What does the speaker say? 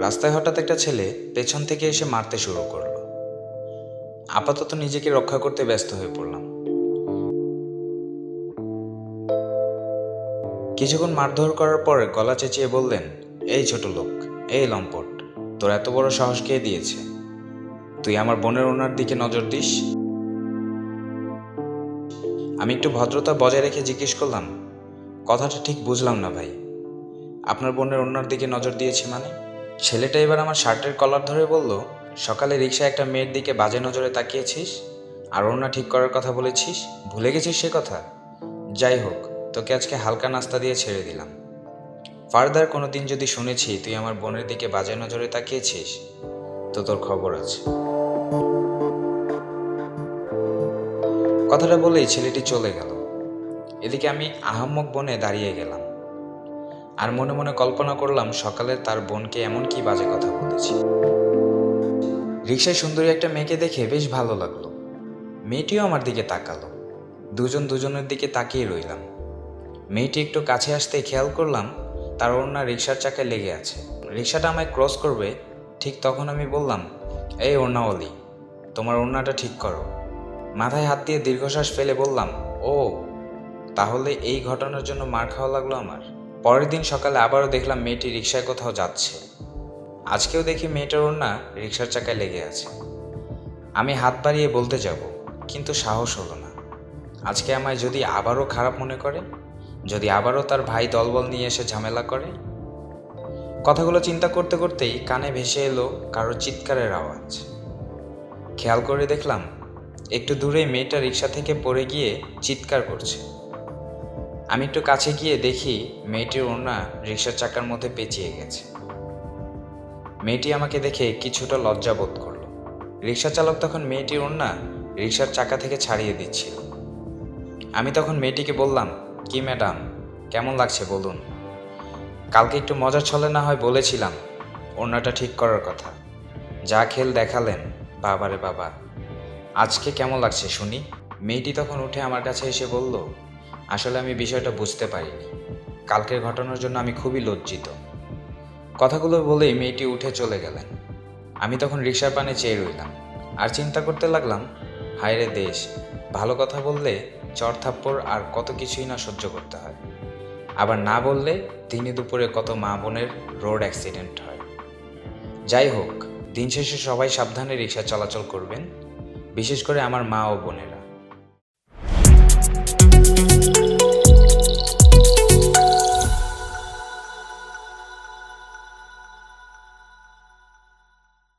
রাস্তায় হঠাৎ একটা ছেলে পেছন থেকে এসে মারতে শুরু করলো। আপাতত নিজেকে রক্ষা করতে ব্যস্ত হয়ে পড়লাম। কিছুক্ষণ মারধর করার পর গলা চেঁচিয়ে বললেন, এই ছোট লোক, এই লম্পট, তোর এত বড় সাহস কে দিয়েছে? তুই আমার বোনের ওনার দিকে নজর দিস? আমি একটু ভদ্রতা বজায় রেখে জিজ্ঞেস করলাম, কথাটা ঠিক বুঝলাম না ভাই। আপনার বোনের ওনার দিকে নজর দিয়েছি মানে? ছেলেটা এবার আমার শার্টের কলার ধরে বলল, সকালে রিকশায় একটা মেয়ের দিকে বাজে নজরে তাকিয়েছিস আর ওড়না ঠিক করার কথা বলেছিস, ভুলে গেছিস সে কথা? যাই হোক, তোকে আজকে হালকা নাস্তা দিয়ে ছেড়ে দিলাম। ফার্দার কোনো দিন যদি শুনেছি তুই আমার বোনের দিকে বাজে নজরে তাকিয়েছিস, তো তোর খবর আছে। কথাটা বলেই ছেলেটি চলে গেল। এদিকে আমি আহাম্মক বনে দাঁড়িয়ে গেলাম আর মনে মনে কল্পনা করলাম সকালে তার বোনকে এমন কি বাজে কথা বলেছি। রিকশায় সুন্দরী একটা মেয়েকে দেখে বেশ ভালো লাগলো। মেয়েটিও আমার দিকে তাকালো। দুজন দুজনের দিকে তাকিয়ে রইলাম। মেয়েটি একটু কাছে আসতেই খেয়াল করলাম তার ওড়না রিকশার চাকায় লেগে আছে। রিকশাটা আমায় ক্রস করবে, ঠিক তখন আমি বললাম, এই ওড়নাওয়ালি, তোমার ওড়নাটা ঠিক করো। মাথায় হাত দিয়ে দীর্ঘশ্বাস ফেলে বললাম, ও তাহলে এই ঘটনার জন্য মার খাওয়া লাগলো আমার। পরের দিন সকালে আবারও দেখলাম মেয়েটি রিকশায় কোথাও যাচ্ছে। আজকেও দেখি মেয়েটার ওড়না রিকশার চাকায় লেগে আছে। আমি হাত বাড়িয়ে বলতে যাব, কিন্তু সাহস হলো না। আজকে আমায় যদি আবারও খারাপ মনে করে, যদি আবারও তার ভাই দলবল নিয়ে এসে ঝামেলা করে। কথাগুলো চিন্তা করতে করতেই কানে ভেসে এলো কারোর চিৎকারের আওয়াজ। খেয়াল করে দেখলাম একটু দূরে মেয়েটা রিকশা থেকে পড়ে গিয়ে চিৎকার করছে। আমি একটু কাছে গিয়ে দেখি মেয়েটির ওড়না রিকশার চাকার মধ্যে পেঁচিয়ে গেছে। মেয়েটি আমাকে দেখে কিছুটা লজ্জা বোধ করলো। রিকশা চালক তখন মেয়েটির ওড়না রিকশার চাকা থেকে ছাড়িয়ে দিচ্ছিল। আমি তখন মেয়েটিকে বললাম, কি ম্যাডাম, কেমন লাগছে বলুন? কালকে একটু মজার ছলে না হয় বলেছিলাম ওড়নাটা ঠিক করার কথা, যা খেল দেখালেন, বাবারে বাবা, আজকে কেমন লাগছে শুনি? মেয়েটি তখন উঠে আমার কাছে এসে বলল, আসলে আমি বিষয়টা বুঝতে পারিনি, কালকের ঘটনার জন্য আমি খুবই লজ্জিত। কথাগুলো বলেই মেয়েটি উঠে চলে গেলেন। আমি তখন রিকশার পানে চেয়ে রইলাম আর চিন্তা করতে লাগলাম, হায়রে দেশ, ভালো কথা বললে চর থাপ্পড় আর কত কিছুই না সহ্য করতে হয়, আবার না বললে দিনে দুপুরে কত মা বোনের রোড অ্যাক্সিডেন্ট হয়। যাই হোক, দিন শেষে সবাই সাবধানে রিকশা চলাচল করবেন, বিশেষ করে আমার মা ও বোনেরা।